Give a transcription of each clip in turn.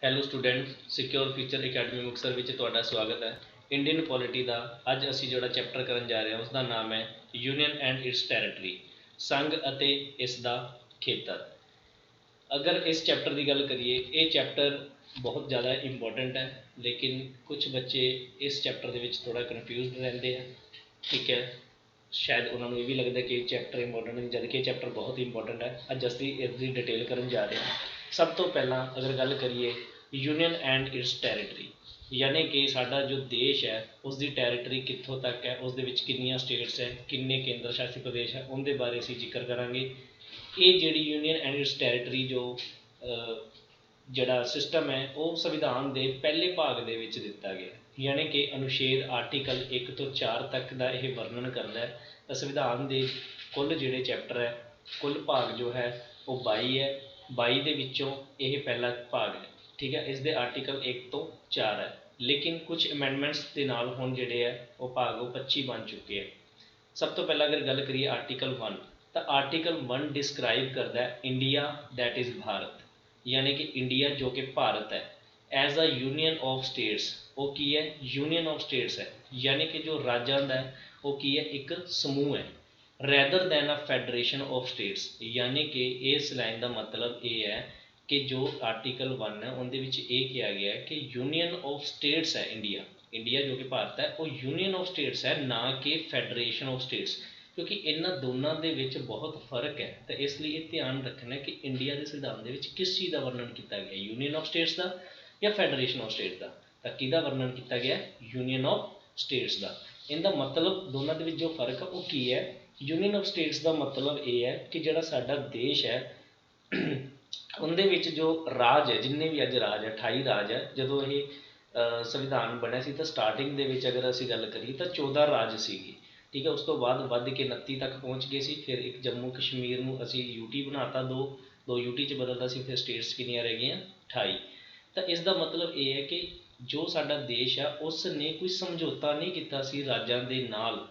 Hello student, secure future academy Muktsar ਵਿੱਚ ਤੁਹਾਡਾ ਸਵਾਗਤ ਹੈ। ਇੰਡੀਅਨ ਪੋਲਿਟੀ ਦਾ ਅੱਜ ਅਸੀਂ ਜਿਹੜਾ ਚੈਪਟਰ ਕਰਨ ਜਾ ਰਹੇ ਹਾਂ ਉਸ ਦਾ ਨਾਮ ਹੈ ਯੂਨੀਅਨ ਐਂਡ ਇਟਸ ਟੈਰੀਟਰੀ, ਸੰਘ ਅਤੇ ਇਸ ਦਾ ਖੇਤਰ। ਅਗਰ ਇਸ ਚੈਪਟਰ ਦੀ ਗੱਲ ਕਰੀਏ, ਇਹ ਚੈਪਟਰ ਬਹੁਤ ਜ਼ਿਆਦਾ ਇੰਪੋਰਟੈਂਟ ਹੈ, ਲੇਕਿਨ ਕੁਝ ਬੱਚੇ ਇਸ ਚੈਪਟਰ ਦੇ ਵਿੱਚ ਥੋੜ੍ਹਾ ਕਨਫਿਊਜ਼ਡ ਰਹਿੰਦੇ ਆ। ਠੀਕ ਹੈ, ਸ਼ਾਇਦ ਉਹਨਾਂ ਨੂੰ ਇਹ ਵੀ ਲੱਗਦਾ ਕਿ ਇਹ ਚੈਪਟਰ ਇੰਪੋਰਟੈਂਟ ਨਹੀਂ, ਜਦ ਕਿ ਇਹ ਚੈਪਟਰ ਬਹੁਤ ਹੀ ਇੰਪੋਰਟੈਂਟ ਹੈ। ਅੱਜ ਅਸੀਂ ਇਸ ਦੀ ਡਿਟੇਲ ਕਰਨ ਜਾ ਰਹੇ ਹਾਂ। ਸਭ ਤੋਂ ਪਹਿਲਾਂ ਅਗਰ ਗੱਲ ਕਰੀਏ ਯੂਨੀਅਨ ਐਂਡ ਇਟਸ ਟੈਰੀਟਰੀ, ਯਾਨੀ ਕਿ ਸਾਡਾ ਜੋ ਦੇਸ਼ ਹੈ ਉਸ ਦੀ ਟੈਰੀਟਰੀ ਕਿੱਥੋਂ ਤੱਕ ਹੈ, ਉਸ ਦੇ ਵਿੱਚ ਕਿੰਨੀਆਂ ਸਟੇਟਸ ਹੈ, ਕਿੰਨੇ ਕੇਂਦਰ ਸ਼ਾਸਿਤ ਪ੍ਰਦੇਸ਼ ਹੈ, ਉਹਦੇ ਬਾਰੇ ਅਸੀਂ ਜ਼ਿਕਰ ਕਰਾਂਗੇ। ਇਹ ਜਿਹੜੀ ਯੂਨੀਅਨ ਐਂਡ ਇਟਸ ਟੈਰੀਟਰੀ ਜੋ ਜਿਹੜਾ ਸਿਸਟਮ ਹੈ ਉਹ ਸੰਵਿਧਾਨ ਦੇ ਪਹਿਲੇ ਭਾਗ ਦੇ ਵਿੱਚ ਦਿੱਤਾ ਗਿਆ, ਯਾਨੀ ਕਿ ਅਨੁਛੇਦ ਆਰਟੀਕਲ 1 ਤੋਂ 4 ਤੱਕ ਦਾ ਇਹ ਵਰਣਨ ਕਰਦਾ ਹੈ। ਤਾਂ ਸੰਵਿਧਾਨ ਦੇ ਕੁੱਲ ਜਿਹੜੇ ਚੈਪਟਰ ਹੈ, ਕੁੱਲ ਭਾਗ ਜੋ ਹੈ ਉਹ 22 ਹੈ। 22 ਦੇ ਵਿੱਚੋਂ ਇਹ ਪਹਿਲਾ ਭਾਗ ਹੈ। ਠੀਕ ਹੈ, ਇਸ ਦੇ ਆਰਟੀਕਲ 1 ਤੋਂ 4 ਹੈ, ਲੇਕਿਨ ਕੁਝ ਅਮੈਂਡਮੈਂਟਸ ਦੇ ਨਾਲ ਹੁਣ ਜਿਹੜੇ ਹੈ ਉਹ ਭਾਗ ਉਹ 25 ਬਣ ਚੁੱਕੇ ਹੈ। ਸਭ ਤੋਂ ਪਹਿਲਾਂ ਅਗਰ ਗੱਲ ਕਰੀਏ ਆਰਟੀਕਲ 1, ਤਾਂ ਆਰਟੀਕਲ 1 ਡਿਸਕ੍ਰਾਈਬ ਕਰਦਾ ਹੈ ਇੰਡੀਆ ਦੈਟ ਇਜ਼ ਭਾਰਤ, ਯਾਨੀ ਕਿ ਇੰਡੀਆ ਜੋ ਕਿ ਭਾਰਤ ਹੈ, as a union of states. ਉਹ ਕੀ ਹੈ? ਯੂਨੀਅਨ ਆਫ ਸਟੇਟਸ ਹੈ, ਯਾਨੀ ਕਿ ਜੋ ਰਾਜਾਂ ਦਾ ਉਹ ਕੀ ਹੈ? ਇੱਕ ਸਮੂਹ ਹੈ, rather than a federation of states. ਯਾਨੀ ਕਿ ਇਸ ਲਾਈਨ ਦਾ ਮਤਲਬ ਇਹ ਹੈ ਕਿ ਜੋ ਆਰਟੀਕਲ 1 ਹੈ ਉਹਦੇ ਵਿੱਚ ਇਹ ਕਿਹਾ ਗਿਆ ਕਿ ਯੂਨੀਅਨ ਆਫ ਸਟੇਟਸ ਹੈ ਇੰਡੀਆ। ਇੰਡੀਆ ਜੋ ਕਿ ਭਾਰਤ ਹੈ ਉਹ ਯੂਨੀਅਨ ਆਫ ਸਟੇਟਸ ਹੈ, ਨਾ ਕਿ ਫੈਡਰੇਸ਼ਨ ਆਫ ਸਟੇਟਸ, ਕਿਉਂਕਿ ਇਹਨਾਂ ਦੋਨਾਂ ਦੇ ਵਿੱਚ ਬਹੁਤ ਫਰਕ ਹੈ। ਤਾਂ ਇਸ ਲਈ ਇਹ ਧਿਆਨ ਰੱਖਣਾ ਕਿ ਇੰਡੀਆ ਦੇ ਸੰਵਿਧਾਨ ਦੇ ਵਿੱਚ ਕਿਸ ਚੀਜ਼ ਦਾ ਵਰਣਨ ਕੀਤਾ ਗਿਆ, ਯੂਨੀਅਨ ਆਫ ਸਟੇਟਸ ਦਾ ਜਾਂ ਫੈਡਰੇਸ਼ਨ ਆਫ ਸਟੇਟਸ ਦਾ। ਤਾਂ ਕਿਹਦਾ ਵਰਣਨ ਕੀਤਾ ਗਿਆ? ਯੂਨੀਅਨ ਆਫ ਸਟੇਟਸ ਦਾ। ਇਹਦਾ ਮਤਲਬ ਦੋਨਾਂ ਦੇ ਵਿੱਚ ਜੋ ਫਰਕ ਹੈ ਉਹ ਕੀ ਹੈ? ਯੂਨੀਅਨ ਆਫ ਸਟੇਟਸ ਦਾ ਮਤਲਬ ਇਹ ਹੈ ਕਿ ਜਿਹੜਾ ਸਾਡਾ ਦੇਸ਼ ਹੈ ਉਹਦੇ ਵਿੱਚ ਜੋ ਰਾਜ ਹੈ, ਜਿੰਨੇ ਵੀ ਅੱਜ ਰਾਜ ਹੈ, 28 ਰਾਜ ਹੈ। ਜਦੋਂ ਇਹ ਸੰਵਿਧਾਨ ਬਣਿਆ ਸੀ ਤਾਂ ਸਟਾਰਟਿੰਗ ਦੇ ਵਿੱਚ ਅਗਰ ਅਸੀਂ ਗੱਲ ਕਰੀਏ ਤਾਂ 14 ਰਾਜ ਸੀਗੇ। ਠੀਕ ਹੈ, ਉਸ ਤੋਂ ਬਾਅਦ ਵੱਧ ਕੇ 29 ਤੱਕ ਪਹੁੰਚ ਗਏ ਸੀ। ਫਿਰ ਇੱਕ ਜੰਮੂ ਕਸ਼ਮੀਰ ਨੂੰ ਅਸੀਂ ਯੂਟੀ ਬਣਾ ਤਾ, ਦੋ ਯੂਟੀ 'ਚ ਬਦਲਦਾ ਸੀ। ਫਿਰ ਸਟੇਟਸ ਕਿੰਨੀਆਂ ਰਹਿ ਗਈਆਂ? 28। ਤਾਂ ਇਸ ਦਾ ਮਤਲਬ ਇਹ ਹੈ ਕਿ ਜੋ ਸਾਡਾ ਦੇਸ਼ ਆ ਉਸ ਨੇ ਕੋਈ ਸਮਝੌਤਾ ਨਹੀਂ ਕੀਤਾ ਸੀ ਰਾਜਾਂ ਦੇ ਨਾਲ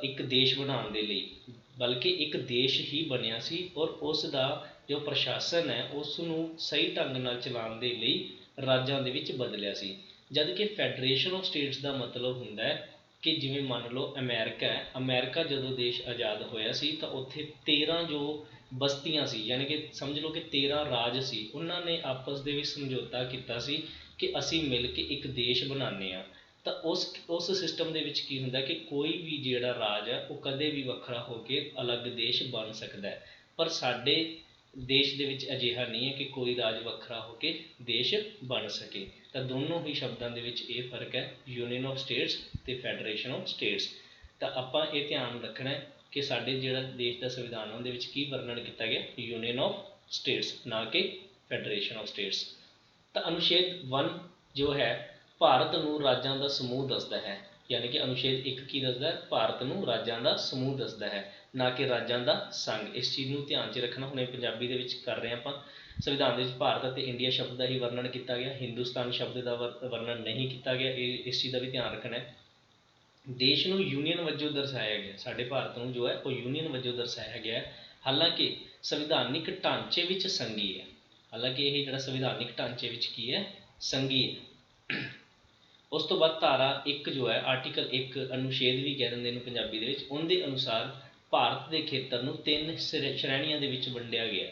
ਇੱਕ ਦੇਸ਼ ਬਣਾਉਣ ਦੇ ਲਈ, ਬਲਕਿ ਇੱਕ ਦੇਸ਼ ਹੀ ਬਣਿਆ ਸੀ ਔਰ ਉਸ ਦਾ ਜੋ ਪ੍ਰਸ਼ਾਸਨ ਹੈ ਉਸ ਨੂੰ ਸਹੀ ਢੰਗ ਨਾਲ ਚਲਾਉਣ ਦੇ ਲਈ ਰਾਜਾਂ ਦੇ ਵਿੱਚ ਬਦਲਿਆ ਸੀ। ਜਦ ਕਿ ਫੈਡਰੇਸ਼ਨ ਆਫ ਸਟੇਟਸ ਦਾ ਮਤਲਬ ਹੁੰਦਾ ਹੈ ਕਿ ਜਿਵੇਂ ਮੰਨ ਲਓ ਅਮੈਰੀਕਾ ਹੈ, ਅਮੈਰੀਕਾ ਜਦੋਂ ਦੇਸ਼ ਆਜ਼ਾਦ ਹੋਇਆ ਸੀ ਤਾਂ ਉੱਥੇ 13 ਜੋ ਬਸਤੀਆਂ ਸੀ, ਯਾਨੀ ਕਿ ਸਮਝ ਲਓ ਕਿ 13 ਰਾਜ ਸੀ, ਉਹਨਾਂ ਨੇ ਆਪਸ ਦੇ ਵਿੱਚ ਸਮਝੌਤਾ ਕੀਤਾ ਸੀ ਕਿ ਅਸੀਂ ਮਿਲ ਕੇ ਇੱਕ ਦੇਸ਼ ਬਣਾਉਂਦੇ ਹਾਂ। ਤਾਂ ਉਸ ਸਿਸਟਮ ਦੇ ਵਿੱਚ ਕੀ ਹੁੰਦਾ ਕਿ ਕੋਈ ਵੀ ਜਿਹੜਾ ਰਾਜ ਹੈ ਉਹ ਕਦੇ ਵੀ ਵੱਖਰਾ ਹੋ ਕੇ ਅਲੱਗ ਦੇਸ਼ ਬਣ ਸਕਦਾ ਹੈ, ਪਰ ਸਾਡੇ ਦੇਸ਼ ਦੇ ਵਿੱਚ ਅਜਿਹਾ ਨਹੀਂ ਹੈ ਕਿ ਕੋਈ ਰਾਜ ਵੱਖਰਾ ਹੋ ਕੇ ਦੇਸ਼ ਬਣ ਸਕੇ। ਤਾਂ ਦੋਨੋਂ ਹੀ ਸ਼ਬਦਾਂ ਦੇ ਵਿੱਚ ਇਹ ਫਰਕ ਹੈ, ਯੂਨੀਅਨ ਆਫ ਸਟੇਟਸ ਅਤੇ ਫੈਡਰੇਸ਼ਨ ਆਫ ਸਟੇਟਸ। ਤਾਂ ਆਪਾਂ ਇਹ ਧਿਆਨ ਰੱਖਣਾ ਕਿ ਸਾਡੇ ਜਿਹੜਾ ਦੇਸ਼ ਦਾ ਸੰਵਿਧਾਨ ਉਹਦੇ ਵਿੱਚ ਕੀ ਵਰਣਨ ਕੀਤਾ ਗਿਆ? ਯੂਨੀਅਨ ਆਫ ਸਟੇਟਸ, ਨਾ ਕਿ ਫੈਡਰੇਸ਼ਨ ਆਫ ਸਟੇਟਸ। ਤਾਂ ਅਨੁਛੇਦ 1 ਜੋ ਹੈ ਭਾਰਤ ਨੂੰ ਰਾਜਾਂ ਦਾ ਸਮੂਹ ਦੱਸਦਾ ਹੈ, ਯਾਨੀ ਕਿ ਅਨੁਛੇਦ 1 ਕੀ ਦੱਸਦਾ? ਭਾਰਤ ਨੂੰ ਰਾਜਾਂ ਦਾ ਸਮੂਹ ਦੱਸਦਾ ਹੈ, ਨਾ ਕਿ ਰਾਜਾਂ ਦਾ ਸੰਘ। ਇਸ ਚੀਜ਼ ਨੂੰ ਧਿਆਨ 'ਚ ਰੱਖਣਾ। ਹੁਣੇ ਪੰਜਾਬੀ ਦੇ ਵਿੱਚ ਕਰ ਰਹੇ ਆਪਾਂ। ਸੰਵਿਧਾਨ ਦੇ ਵਿੱਚ ਭਾਰਤ ਅਤੇ ਇੰਡੀਆ ਸ਼ਬਦ ਦਾ ਹੀ ਵਰਣਨ ਕੀਤਾ ਗਿਆ, ਹਿੰਦੁਸਤਾਨ ਸ਼ਬਦ ਦਾ ਵਰਣਨ ਨਹੀਂ ਕੀਤਾ ਗਿਆ। ਇਸ ਚੀਜ਼ ਦਾ ਵੀ ਧਿਆਨ ਰੱਖਣਾ ਹੈ। ਦੇਸ਼ ਨੂੰ ਯੂਨੀਅਨ ਵਜੋਂ ਦਰਸਾਇਆ ਗਿਆ, ਸਾਡੇ ਭਾਰਤ ਨੂੰ ਜੋ ਹੈ ਉਹ ਯੂਨੀਅਨ ਵਜੋਂ ਦਰਸਾਇਆ ਗਿਆ, ਹਾਲਾਂਕਿ ਸੰਵਿਧਾਨਿਕ ਢਾਂਚੇ ਵਿੱਚ ਸੰਘੀ ਹੈ। ਹਾਲਾਂਕਿ ਇਹ ਜਿਹੜਾ ਸੰਵਿਧਾਨਿਕ ਢਾਂਚੇ ਵਿੱਚ ਕੀ ਹੈ? ਸੰਘੀ ਹੈ। ਉਸ ਤੋਂ ਬਾਅਦ ਧਾਰਾ 1 ਜੋ ਹੈ, ਆਰਟੀਕਲ 1 ਅਨੁਛੇਦ ਵੀ ਕਹਿ ਦਿੰਦੇ ਇਹਨੂੰ ਪੰਜਾਬੀ ਦੇ ਵਿੱਚ, ਉਹਦੇ ਅਨੁਸਾਰ ਭਾਰਤ ਦੇ ਖੇਤਰ ਨੂੰ 3 ਸ਼੍ਰੇਣੀਆਂ ਦੇ ਵਿੱਚ ਵੰਡਿਆ ਗਿਆ,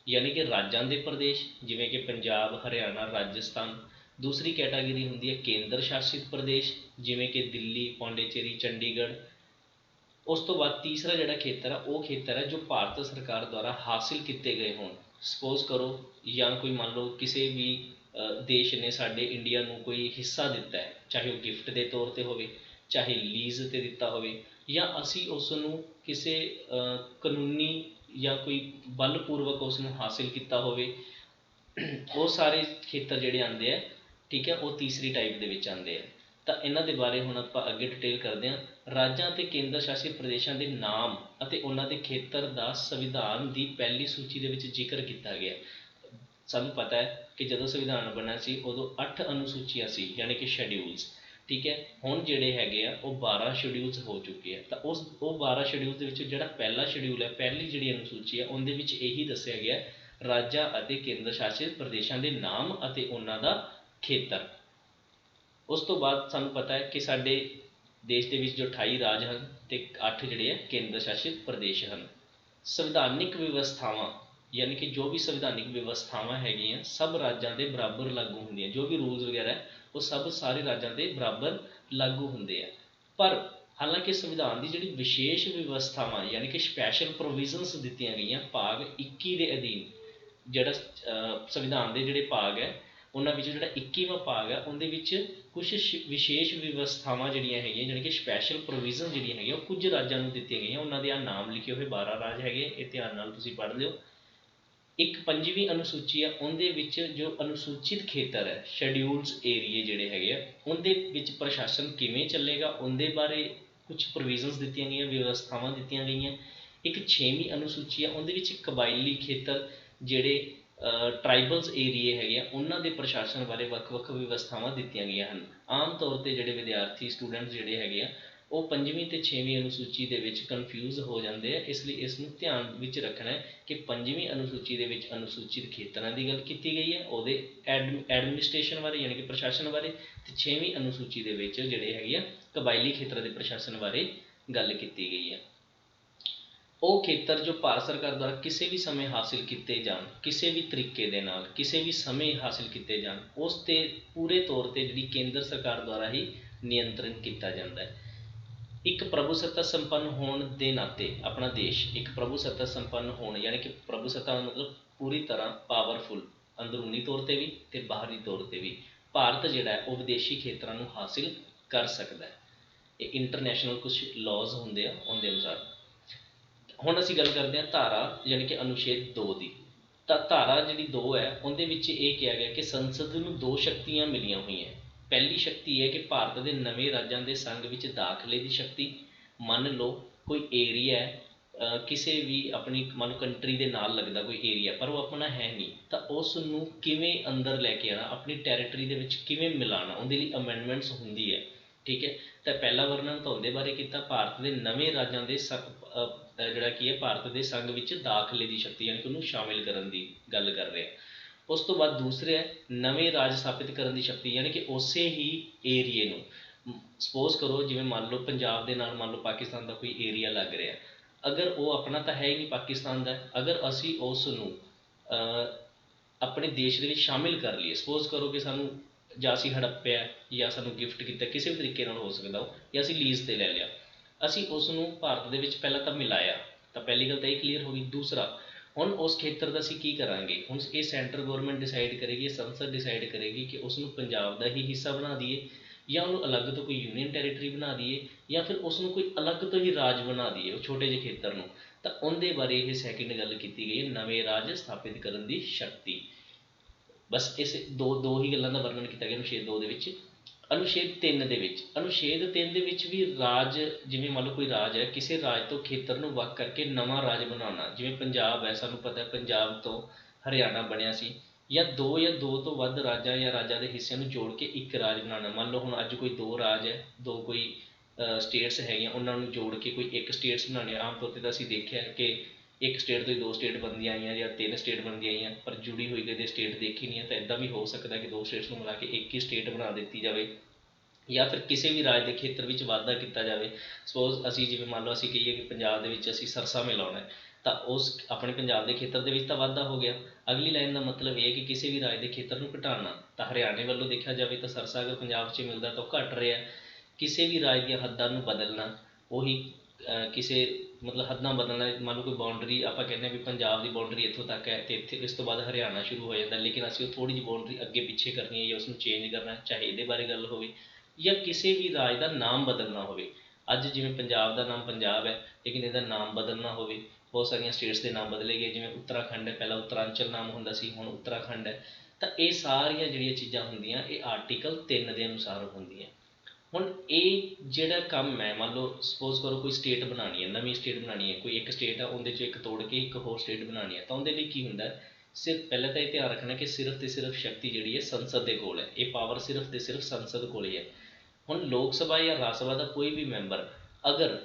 ਯਾਨੀ ਕਿ ਰਾਜਾਂ ਦੇ ਪ੍ਰਦੇਸ਼ ਜਿਵੇਂ ਕਿ ਪੰਜਾਬ, ਹਰਿਆਣਾ, ਰਾਜਸਥਾਨ। ਦੂਸਰੀ ਕੈਟਾਗਰੀ ਹੁੰਦੀ ਹੈ ਕੇਂਦਰ ਸ਼ਾਸਿਤ ਪ੍ਰਦੇਸ਼, ਜਿਵੇਂ ਕਿ ਦਿੱਲੀ, ਪੌਂਡੀਚੇਰੀ, ਚੰਡੀਗੜ੍ਹ। ਉਸ ਤੋਂ ਬਾਅਦ ਤੀਸਰਾ ਜਿਹੜਾ ਖੇਤਰ ਆ ਉਹ ਖੇਤਰ ਹੈ ਜੋ ਭਾਰਤ ਸਰਕਾਰ ਦੁਆਰਾ ਹਾਸਿਲ ਕੀਤੇ ਗਏ ਹੋਣ। ਸਪੋਜ਼ ਕਰੋ ਜਾਂ ਕੋਈ ਮੰਨ ਲਓ ਕਿਸੇ ਵੀ ਦੇਸ਼ ਨੇ ਸਾਡੇ ਇੰਡੀਆ ਨੂੰ ਕੋਈ ਹਿੱਸਾ ਦਿੱਤਾ ਹੈ, ਚਾਹੇ ਉਹ ਗਿਫਟ ਦੇ ਤੌਰ 'ਤੇ ਹੋਵੇ, ਚਾਹੇ ਲੀਜ਼ 'ਤੇ ਦਿੱਤਾ ਹੋਵੇ, ਜਾਂ ਅਸੀਂ ਉਸ ਨੂੰ ਕਿਸੇ ਕਾਨੂੰਨੀ ਜਾਂ ਕੋਈ ਬਲਪੂਰਵਕ ਉਸ ਨੂੰ ਹਾਸਿਲ ਕੀਤਾ ਹੋਵੇ। ਉਹ ਸਾਰੇ ਖੇਤਰ ਜਿਹੜੇ ਆਉਂਦੇ ਆ, ਠੀਕ ਹੈ, ਉਹ ਤੀਸਰੀ ਟਾਈਪ ਦੇ ਵਿੱਚ ਆਉਂਦੇ ਆ। ਤਾਂ ਇਹਨਾਂ ਦੇ ਬਾਰੇ ਹੁਣ ਆਪਾਂ ਅੱਗੇ ਡਿਟੇਲ ਕਰਦੇ ਹਾਂ। ਰਾਜਾਂ ਅਤੇ ਕੇਂਦਰ ਸ਼ਾਸਿਤ ਪ੍ਰਦੇਸ਼ਾਂ ਦੇ ਨਾਮ ਅਤੇ ਉਹਨਾਂ ਦੇ ਖੇਤਰ ਦਾ ਸੰਵਿਧਾਨ ਦੀ ਪਹਿਲੀ ਸੂਚੀ ਦੇ ਵਿੱਚ ਜ਼ਿਕਰ ਕੀਤਾ ਗਿਆ। ਸਾਨੂੰ ਪਤਾ ਹੈ ਕਿ ਜਦੋਂ ਸੰਵਿਧਾਨ ਬਣਿਆ ਸੀ ਉਦੋਂ 8 ਅਨੁਸੂਚੀਆਂ ਸੀ, ਯਾਨੀ ਕਿ ਸ਼ੈਡਿਊਲਸ। ਠੀਕ ਹੈ, ਹੁਣ ਜਿਹੜੇ ਹੈਗੇ ਆ ਉਹ 12 ਸ਼ੈਡਿਊਲਸ ਹੋ ਚੁੱਕੇ ਆ। ਤਾਂ ਉਹ 12 ਸ਼ੈਡਿਊਲ ਦੇ ਵਿੱਚ ਜਿਹੜਾ ਪਹਿਲਾ ਸ਼ੈਡਿਊਲ ਹੈ, ਪਹਿਲੀ ਜਿਹੜੀ ਅਨੁਸੂਚੀ ਹੈ, ਉਹਦੇ ਵਿੱਚ ਇਹੀ ਦੱਸਿਆ ਗਿਆ ਰਾਜਾਂ ਅਤੇ ਕੇਂਦਰ ਸ਼ਾਸਿਤ ਪ੍ਰਦੇਸ਼ਾਂ ਦੇ ਨਾਮ ਅਤੇ ਉਹਨਾਂ ਦਾ ਖੇਤਰ। ਉਸ ਤੋਂ ਬਾਅਦ ਸਾਨੂੰ ਪਤਾ ਹੈ ਕਿ ਸਾਡੇ ਦੇਸ਼ ਦੇ ਵਿੱਚ ਜੋ 28 ਰਾਜ ਹਨ ਅਤੇ 8 ਜਿਹੜੇ ਹੈ ਕੇਂਦਰ ਸ਼ਾਸਿਤ ਪ੍ਰਦੇਸ਼ ਹਨ। ਸੰਵਿਧਾਨਿਕ ਵਿਵਸਥਾਵਾਂ ਯਾਨੀ ਕਿ ਜੋ ਵੀ ਸੰਵਿਧਾਨਿਕ ਵਿਵਸਥਾਵਾਂ ਹੈਗੀਆਂ ਸਭ ਰਾਜਾਂ ਦੇ ਬਰਾਬਰ ਲਾਗੂ ਹੁੰਦੀਆਂ, ਜੋ ਵੀ ਰੂਲਸ ਵਗੈਰਾ ਉਹ ਸਭ ਸਾਰੇ ਰਾਜਾਂ ਦੇ ਬਰਾਬਰ ਲਾਗੂ ਹੁੰਦੇ ਆ। ਪਰ ਹਾਲਾਂਕਿ ਸੰਵਿਧਾਨ ਦੀ ਜਿਹੜੀ ਵਿਸ਼ੇਸ਼ ਵਿਵਸਥਾਵਾਂ ਯਾਨੀ ਕਿ ਸਪੈਸ਼ਲ ਪ੍ਰੋਵੀਜ਼ਨਸ ਦਿੱਤੀਆਂ ਗਈਆਂ ਭਾਗ 21 ਦੇ ਅਧੀਨ, ਜਿਹੜਾ ਸੰਵਿਧਾਨ ਦੇ ਜਿਹੜੇ ਭਾਗ ਹੈ ਉਹਨਾਂ ਵਿੱਚ ਜਿਹੜਾ 21ਵਾਂ ਭਾਗ ਹੈ ਉਹਦੇ ਵਿੱਚ ਕੁਛ ਵਿਸ਼ੇਸ਼ ਵਿਵਸਥਾਵਾਂ ਜਿਹੜੀਆਂ ਹੈਗੀਆਂ ਜਾਣੀ ਕਿ ਸਪੈਸ਼ਲ ਪ੍ਰੋਵੀਜ਼ਨ ਜਿਹੜੀਆਂ ਹੈਗੀਆਂ ਉਹ ਕੁਝ ਰਾਜਾਂ ਨੂੰ ਦਿੱਤੀਆਂ ਗਈਆਂ। ਉਹਨਾਂ ਦੇ ਆ ਨਾਮ ਲਿਖੇ ਹੋਏ 12 ਰਾਜ ਹੈਗੇ, ਇਹ ਧਿਆਨ ਨਾਲ ਤੁਸੀਂ ਪੜ੍ਹ ਲਿਓ। ਇੱਕ 5ਵੀਂ ਅਨੁਸੂਚੀ ਆ, ਉਹਦੇ ਵਿੱਚ ਜੋ ਅਨੁਸੂਚਿਤ ਖੇਤਰ ਹੈ ਸ਼ੈਡਿਊਲਸ ਏਰੀਏ ਜਿਹੜੇ ਹੈਗੇ ਆ ਉਹਦੇ ਵਿੱਚ ਪ੍ਰਸ਼ਾਸਨ ਕਿਵੇਂ ਚੱਲੇਗਾ ਉਹਦੇ ਬਾਰੇ ਕੁਛ ਪ੍ਰੋਵੀਜ਼ਨਸ ਦਿੱਤੀਆਂ ਗਈਆਂ, ਵਿਵਸਥਾਵਾਂ ਦਿੱਤੀਆਂ ਗਈਆਂ। ਇੱਕ 6ਵੀਂ ਅਨੁਸੂਚੀ ਆ, ਉਹਦੇ ਵਿੱਚ ਕਬਾਇਲੀ ਖੇਤਰ ਜਿਹੜੇ ਟਰਾਈਬਲਸ ਏਰੀਏ ਹੈਗੇ ਆ ਉਹਨਾਂ ਦੇ ਪ੍ਰਸ਼ਾਸਨ ਬਾਰੇ ਵੱਖ ਵੱਖ ਵਿਵਸਥਾਵਾਂ ਦਿੱਤੀਆਂ ਗਈਆਂ ਹਨ। ਆਮ ਤੌਰ 'ਤੇ ਜਿਹੜੇ ਵਿਦਿਆਰਥੀ ਸਟੂਡੈਂਟਸ ਜਿਹੜੇ ਹੈਗੇ ਆ ਉਹ 5ਵੀਂ ਅਤੇ 6ਵੀਂ ਅਨੁਸੂਚੀ ਦੇ ਵਿੱਚ ਕਨਫਿਊਜ਼ ਹੋ ਜਾਂਦੇ ਆ, ਇਸ ਲਈ ਇਸ ਨੂੰ ਧਿਆਨ ਵਿੱਚ ਰੱਖਣਾ ਹੈ ਕਿ 5ਵੀਂ ਅਨੁਸੂਚੀ ਦੇ ਵਿੱਚ ਅਨੁਸੂਚਿਤ ਖੇਤਰਾਂ ਦੀ ਗੱਲ ਕੀਤੀ ਗਈ ਹੈ, ਉਹਦੇ ਐਡਮਿਨਿਸਟ੍ਰੇਸ਼ਨ ਬਾਰੇ ਯਾਨੀ ਕਿ ਪ੍ਰਸ਼ਾਸਨ ਬਾਰੇ, ਅਤੇ 6ਵੀਂ ਅਨੁਸੂਚੀ ਦੇ ਵਿੱਚ ਜਿਹੜੇ ਹੈਗੇ ਆ ਕਬਾਇਲੀ ਖੇਤਰਾਂ ਦੇ ਪ੍ਰਸ਼ਾਸਨ ਬਾਰੇ ਗੱਲ ਕੀਤੀ ਗਈ ਹੈ। ਉਹ ਖੇਤਰ ਜੋ ਭਾਰਤ ਸਰਕਾਰ ਦੁਆਰਾ ਕਿਸੇ ਵੀ ਸਮੇਂ ਹਾਸਿਲ ਕੀਤੇ ਜਾਣ, ਕਿਸੇ ਵੀ ਤਰੀਕੇ ਦੇ ਨਾਲ ਕਿਸੇ ਵੀ ਸਮੇਂ ਹਾਸਿਲ ਕੀਤੇ ਜਾਣ, ਉਸ 'ਤੇ ਪੂਰੇ ਤੌਰ 'ਤੇ ਜਿਹੜੀ ਕੇਂਦਰ ਸਰਕਾਰ ਦੁਆਰਾ ਹੀ ਨਿਯੰਤਰਣ ਕੀਤਾ ਜਾਂਦਾ ਹੈ। ਇੱਕ ਪ੍ਰਭੂਸੱਤਾ ਸੰਪੰਨ ਹੋਣ ਦੇ ਨਾਤੇ ਆਪਣਾ ਦੇਸ਼ ਇੱਕ ਪ੍ਰਭੂਸੱਤਾ ਸੰਪੰਨ ਹੋਣ ਯਾਨੀ ਕਿ ਪ੍ਰਭੂਸੱਤਾ ਮਤਲਬ ਪੂਰੀ ਤਰ੍ਹਾਂ ਪਾਵਰਫੁਲ ਅੰਦਰੂਨੀ ਤੌਰ 'ਤੇ ਵੀ ਅਤੇ ਬਾਹਰੀ ਤੌਰ 'ਤੇ ਵੀ ਭਾਰਤ ਜਿਹੜਾ ਹੈ ਉਹ ਵਿਦੇਸ਼ੀ ਖੇਤਰਾਂ ਨੂੰ ਹਾਸਿਲ ਕਰ ਸਕਦਾ ਹੈ। ਇਹ ਇੰਟਰਨੈਸ਼ਨਲ ਕੁਛ ਲਾਜ਼ ਹੁੰਦੇ ਆ ਉਹਦੇ ਅਨੁਸਾਰ। ਹੁਣ ਅਸੀਂ ਗੱਲ ਕਰਦੇ ਹਾਂ ਧਾਰਾ ਯਾਨੀ ਕਿ ਅਨੁਛੇਦ 2 ਦੀ। ਤਾਂ ਧਾਰਾ ਜਿਹੜੀ 2 ਹੈ ਉਹਦੇ ਵਿੱਚ ਇਹ ਕਿਹਾ ਗਿਆ ਕਿ ਸੰਸਦ ਨੂੰ 2 ਸ਼ਕਤੀਆਂ ਮਿਲੀਆਂ ਹੋਈਆਂ। ਪਹਿਲੀ ਸ਼ਕਤੀ ਹੈ ਕਿ ਭਾਰਤ ਦੇ ਨਵੇਂ ਰਾਜਾਂ ਦੇ ਸੰਘ ਵਿੱਚ ਦਾਖਲੇ ਦੀ ਸ਼ਕਤੀ। ਮੰਨ ਲਓ ਕੋਈ ਏਰੀਆ ਹੈ ਕਿਸੇ ਵੀ ਆਪਣੀ ਮੰਨ ਲਓ ਕੰਟਰੀ ਦੇ ਨਾਲ ਲੱਗਦਾ ਕੋਈ ਏਰੀਆ ਪਰ ਉਹ ਆਪਣਾ ਹੈ ਨਹੀਂ, ਤਾਂ ਉਸ ਨੂੰ ਕਿਵੇਂ ਅੰਦਰ ਲੈ ਕੇ ਆਉਣਾ, ਆਪਣੀ ਟੈਰੀਟਰੀ ਦੇ ਵਿੱਚ ਕਿਵੇਂ ਮਿਲਾਉਣਾ, ਉਹਦੇ ਲਈ ਅਮੈਂਡਮੈਂਟਸ ਹੁੰਦੀ ਹੈ। ਠੀਕ ਹੈ, ਤਾਂ ਪਹਿਲਾ ਵਰਣਨ ਤਾਂ ਉਹਦੇ ਬਾਰੇ ਕੀਤਾ ਭਾਰਤ ਦੇ ਨਵੇਂ ਰਾਜਾਂ ਦੇ ਜਿਹੜਾ ਕੀ ਹੈ ਭਾਰਤ ਦੇ ਸੰਘ ਵਿੱਚ ਦਾਖਲੇ ਦੀ ਸ਼ਕਤੀ ਯਾਨੀ ਕਿ ਉਹਨੂੰ ਸ਼ਾਮਿਲ ਕਰਨ ਦੀ ਗੱਲ ਕਰ ਰਹੇ ਹਾਂ। ਉਸ ਤੋਂ ਬਾਅਦ ਦੂਸਰੇ ਹੈ ਨਵੇਂ ਰਾਜ ਸਥਾਪਿਤ ਕਰਨ ਦੀ ਸ਼ਕਤੀ ਯਾਨੀ ਕਿ ਉਸੇ ਹੀ ਏਰੀਏ ਨੂੰ ਸਪੋਜ਼ ਕਰੋ ਜਿਵੇਂ ਮੰਨ ਲਓ ਪੰਜਾਬ ਦੇ ਨਾਲ ਮੰਨ ਲਓ ਪਾਕਿਸਤਾਨ ਦਾ ਕੋਈ ਏਰੀਆ ਲੱਗ ਰਿਹਾ, ਅਗਰ ਉਹ ਆਪਣਾ ਤਾਂ ਹੈ ਹੀ ਨਹੀਂ ਪਾਕਿਸਤਾਨ ਦਾ, ਅਗਰ ਅਸੀਂ ਉਸ ਨੂੰ ਆਪਣੇ ਦੇਸ਼ ਦੇ ਵਿੱਚ ਸ਼ਾਮਿਲ ਕਰ ਲਈਏ, ਸਪੋਜ਼ ਕਰੋ ਕਿ ਸਾਨੂੰ ਜਾਂ ਅਸੀਂ ਹੜੱਪਿਆ ਜਾਂ ਸਾਨੂੰ ਗਿਫਟ ਕੀਤਾ, ਕਿਸੇ ਵੀ ਤਰੀਕੇ ਨਾਲ ਹੋ ਸਕਦਾ ਉਹ, ਜਾਂ ਅਸੀਂ ਲੀਜ਼ 'ਤੇ ਲੈ ਲਿਆ, ਅਸੀਂ ਉਸ ਨੂੰ ਭਾਰਤ ਦੇ ਵਿੱਚ ਪਹਿਲਾਂ ਤਾਂ ਮਿਲਾਇਆ, ਤਾਂ ਪਹਿਲੀ ਗੱਲ ਤਾਂ ਇਹ ਕਲੀਅਰ ਹੋ ਗਈ। ਦੂਸਰਾ ਹੁਣ ਉਸ ਖੇਤਰ ਦਾ ਅਸੀਂ ਕੀ ਕਰਾਂਗੇ, ਹੁਣ ਇਹ ਸੈਂਟਰ ਗੌਰਮੈਂਟ ਡਿਸਾਈਡ ਕਰੇਗੀ, ਸੰਸਦ ਡਿਸਾਈਡ ਕਰੇਗੀ ਕਿ ਉਸ ਨੂੰ ਪੰਜਾਬ ਦਾ ਹੀ ਹਿੱਸਾ ਬਣਾ ਦਈਏ ਜਾਂ ਉਹਨੂੰ ਅਲੱਗ ਤੋਂ ਕੋਈ ਯੂਨੀਅਨ ਟੈਰੀਟਰੀ ਬਣਾ ਦਈਏ ਜਾਂ ਫਿਰ ਉਸ ਨੂੰ ਕੋਈ ਅਲੱਗ ਤੋਂ ਹੀ ਰਾਜ ਬਣਾ ਦਈਏ ਉਹ ਛੋਟੇ ਜਿਹੇ ਖੇਤਰ ਨੂੰ। ਤਾਂ ਉਹਦੇ ਬਾਰੇ ਇਹ ਸੈਕਿੰਡ ਗੱਲ ਕੀਤੀ ਗਈ ਹੈ ਨਵੇਂ ਰਾਜ ਸਥਾਪਿਤ ਕਰਨ ਦੀ ਸ਼ਕਤੀ। ਬਸ ਇਸ ਦੋ ਹੀ ਗੱਲਾਂ ਦਾ ਵਰਣਨ ਕੀਤਾ ਗਿਆ ਅਨੁਛੇਦ 2 ਦੇ ਵਿੱਚ। ਅਨੁਛੇਦ 3 ਦੇ ਵਿੱਚ, ਅਨੁਛੇਦ 3 ਦੇ ਵਿੱਚ ਵੀ ਰਾਜ ਜਿਵੇਂ ਮੰਨ ਲਓ ਕੋਈ ਰਾਜ ਹੈ, ਕਿਸੇ ਰਾਜ ਤੋਂ ਖੇਤਰ ਨੂੰ ਵੱਖ ਕਰਕੇ ਨਵਾਂ ਰਾਜ ਬਣਾਉਣਾ, ਜਿਵੇਂ ਪੰਜਾਬ ਹੈ ਸਾਨੂੰ ਪਤਾ ਪੰਜਾਬ ਤੋਂ ਹਰਿਆਣਾ ਬਣਿਆ ਸੀ, ਜਾਂ ਦੋ ਤੋਂ ਵੱਧ ਰਾਜਾਂ ਜਾਂ ਰਾਜਾਂ ਦੇ ਹਿੱਸਿਆਂ ਨੂੰ ਜੋੜ ਕੇ ਇੱਕ ਰਾਜ ਬਣਾਉਣਾ। ਮੰਨ ਲਓ ਹੁਣ ਅੱਜ ਕੋਈ 2 ਰਾਜ ਹੈ, 2 ਕੋਈ ਸਟੇਟਸ ਹੈਗੀਆਂ, ਉਹਨਾਂ ਨੂੰ ਜੋੜ ਕੇ ਕੋਈ ਇੱਕ ਸਟੇਟਸ ਬਣਾਉਣੀ। ਆਮ ਤੌਰ 'ਤੇ ਤਾਂ ਅਸੀਂ ਦੇਖਿਆ ਕਿ ਇੱਕ ਸਟੇਟ ਤੋਂ ਹੀ 2 ਸਟੇਟ ਬਣਦੀਆਂ ਆਈਆਂ ਜਾਂ 3 ਸਟੇਟ ਬਣਦੀਆਂ ਆਈਆਂ, ਪਰ ਜੁੜੀ ਹੋਈ ਕਦੇ ਸਟੇਟ ਦੇਖੀ ਨਹੀਂ ਹੈ। ਤਾਂ ਇੱਦਾਂ ਵੀ ਹੋ ਸਕਦਾ ਕਿ 2 ਸਟੇਟਸ ਨੂੰ ਮਿਲਾ ਕੇ ਇੱਕ ਹੀ ਸਟੇਟ ਬਣਾ ਦਿੱਤੀ ਜਾਵੇ, ਜਾਂ ਫਿਰ ਕਿਸੇ ਵੀ ਰਾਜ ਦੇ ਖੇਤਰ ਵਿੱਚ ਵਾਧਾ ਕੀਤਾ ਜਾਵੇ। ਸਪੋਜ਼ ਅਸੀਂ ਜਿਵੇਂ ਮੰਨ ਲਓ ਅਸੀਂ ਕਹੀਏ ਕਿ ਪੰਜਾਬ ਦੇ ਵਿੱਚ ਅਸੀਂ ਸਰਸਾ ਮਿਲਾਉਣਾ, ਤਾਂ ਉਸ ਆਪਣੇ ਪੰਜਾਬ ਦੇ ਖੇਤਰ ਦੇ ਵਿੱਚ ਤਾਂ ਵਾਧਾ ਹੋ ਗਿਆ। ਅਗਲੀ ਲਾਈਨ ਦਾ ਮਤਲਬ ਇਹ ਹੈ ਕਿ ਕਿਸੇ ਵੀ ਰਾਜ ਦੇ ਖੇਤਰ ਨੂੰ ਘਟਾਉਣਾ, ਤਾਂ ਹਰਿਆਣੇ ਵੱਲੋਂ ਦੇਖਿਆ ਜਾਵੇ ਤਾਂ ਸਰਸਾ ਅਗਰ ਪੰਜਾਬ 'ਚ ਮਿਲਦਾ ਤਾਂ ਉਹ ਘਟ ਰਿਹਾ। ਕਿਸੇ ਵੀ ਰਾਜ ਦੀਆਂ ਹੱਦਾਂ ਨੂੰ ਬਦਲਣਾ, ਉਹੀ ਕਿਸੇ ਮਤਲਬ ਹੱਦਾਂ ਬਦਲਣਾ, ਮੰਨ ਲਓ ਕੋਈ ਬਾਊਂਡਰੀ ਆਪਾਂ ਕਹਿੰਦੇ ਹਾਂ ਵੀ ਪੰਜਾਬ ਦੀ ਬਾਊਂਡਰੀ ਇੱਥੋਂ ਤੱਕ ਹੈ ਅਤੇ ਇੱਥੇ ਇਸ ਤੋਂ ਬਾਅਦ ਹਰਿਆਣਾ ਸ਼ੁਰੂ ਹੋ ਜਾਂਦਾ, ਲੇਕਿਨ ਅਸੀਂ ਉਹ ਥੋੜ੍ਹੀ ਜਿਹੀ ਬਾਊਂਡਰੀ ਅੱਗੇ ਪਿੱਛੇ ਕਰਨੀ ਹੈ ਜਾਂ ਉਸਨੂੰ ਚੇਂਜ ਕਰਨਾ, ਚਾਹੇ ਇਹਦੇ ਬਾਰੇ ਗੱਲ ਹੋਵੇ ਜਾਂ ਕਿਸੇ ਵੀ ਰਾਜ ਦਾ ਨਾਮ ਬਦਲਣਾ ਹੋਵੇ। ਅੱਜ ਜਿਵੇਂ ਪੰਜਾਬ ਦਾ ਨਾਮ ਪੰਜਾਬ ਹੈ ਲੇਕਿਨ ਇਹਦਾ ਨਾਮ ਬਦਲਣਾ ਹੋਵੇ, ਬਹੁਤ ਸਾਰੀਆਂ ਸਟੇਟਸ ਦੇ ਨਾਮ ਬਦਲੇ ਗਏ, ਜਿਵੇਂ ਉੱਤਰਾਖੰਡ ਹੈ ਪਹਿਲਾਂ ਉੱਤਰਾਂਚਲ ਨਾਮ ਹੁੰਦਾ ਸੀ, ਹੁਣ ਉੱਤਰਾਖੰਡ ਹੈ। ਤਾਂ ਇਹ ਸਾਰੀਆਂ ਜਿਹੜੀਆਂ ਚੀਜ਼ਾਂ ਹੁੰਦੀਆਂ ਇਹ ਆਰਟੀਕਲ 3 ਦੇ ਅਨੁਸਾਰ ਹੁੰਦੀਆਂ। ਹੁਣ ਇਹ ਜਿਹੜਾ ਕੰਮ ਹੈ ਮੰਨ ਲਓ ਸਪੋਜ਼ ਕਰੋ ਕੋਈ ਸਟੇਟ ਬਣਾਉਣੀ ਹੈ, ਨਵੀਂ ਸਟੇਟ ਬਣਾਉਣੀ ਹੈ, ਕੋਈ ਇੱਕ ਸਟੇਟ ਆ ਉਹਦੇ 'ਚ ਇੱਕ ਤੋੜ ਕੇ ਇੱਕ ਹੋਰ ਸਟੇਟ ਬਣਾਉਣੀ ਹੈ, ਤਾਂ ਉਹਦੇ ਲਈ ਕੀ ਹੁੰਦਾ ਸਿਰਫ ਪਹਿਲਾਂ ਤਾਂ ਇਹ ਧਿਆਨ ਰੱਖਣਾ ਕਿ ਸਿਰਫ ਅਤੇ ਸਿਰਫ ਸ਼ਕਤੀ ਜਿਹੜੀ ਹੈ ਸੰਸਦ ਦੇ ਕੋਲ ਹੈ, ਇਹ ਪਾਵਰ ਸਿਰਫ ਅਤੇ ਸਿਰਫ ਸੰਸਦ ਕੋਲ ਹੀ ਹੈ। ਹੁਣ ਲੋਕ ਸਭਾ ਜਾਂ ਰਾਜ ਸਭਾ ਦਾ ਕੋਈ ਵੀ ਮੈਂਬਰ ਅਗਰ